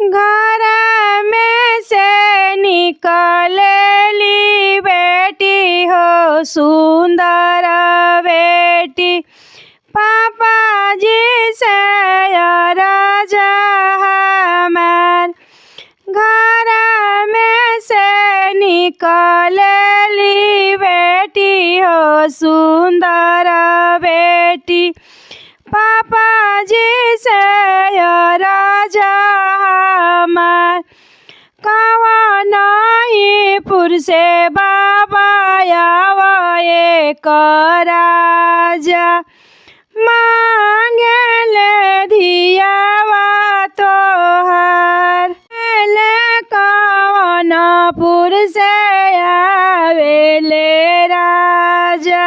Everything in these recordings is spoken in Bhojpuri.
घर में से निकलेली बेटी हो सुंदर बेटी, पापा जी से राजा हमार। घर में से निकलेली बेटी हो सुंदर बेटी, पापा जी से राजा हमार। कवनहीपुर से बाबा आवे राजा, मांगेले धियावा तोहार। कवनपुर से आवेले राजा,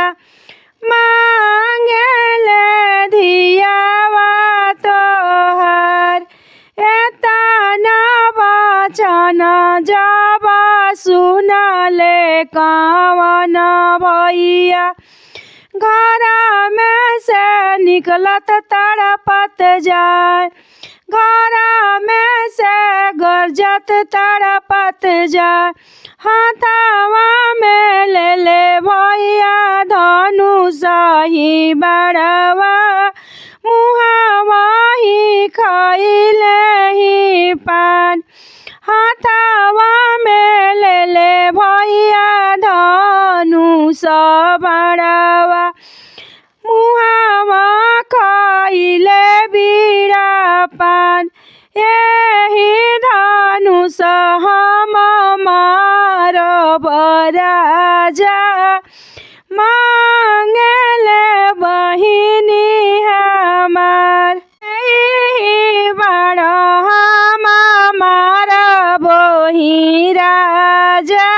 मांगेले धियावा तोहार। एतना वचन जब सुनले कवन भैया, घर में से निकलत तड़पत जाए। घर में से गरजत तड़पत जाए। हाथवा में ले ले भैया धनुष ही बड़वा, मुहावा ही खइले ही पान। हाथवा में ले ले भैया धनुष बड़वा, मुहावा खइले बीड़ा पान। एही धनुष हम मारब राजा, मांगेले बहिनी हमार। एही बाण हम मारब ही राजा,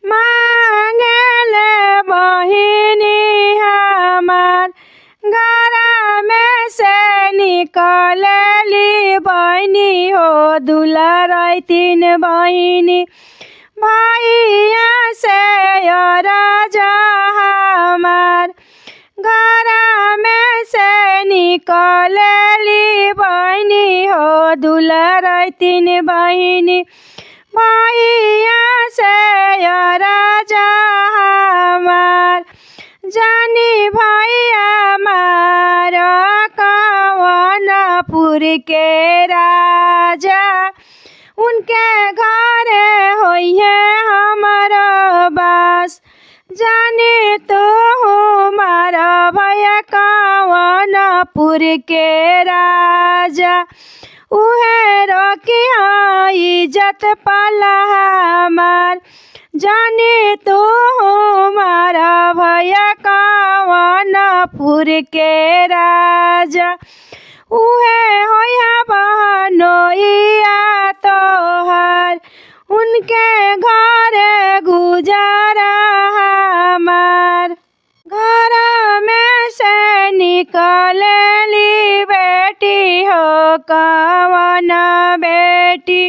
मांगेले बहिनी हमार। घर में से निकलेली बहिनी हो दुलाराई तीन बहिनी, भैया से राजा हमार। घर में से निकलेली बहिनी हो दुलाराई तीन बहिनी, भैया से राजा हमार। जानी भैया मार कवनपुर के राजा, उनके घरे होइहे हमर बास। जानी तो हमारा भैया कवनपुर के राजा, उहे रखी इज्जत पाला हमार। जानी तो हमारा भैया कवनपुर के राजा, उहे होया बहनोइया तोहार। उनके घरे गुजारा हमार। घर में से निकलेली बेटी हो कवन बेटी,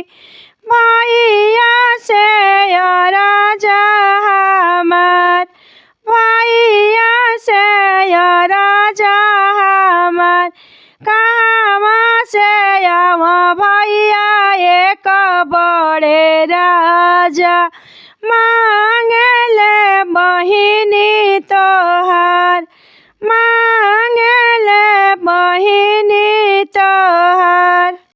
भैया से राजा हमार। भैया से राजा हमार। कहाँ से आवा भैया एक बड़े राजा,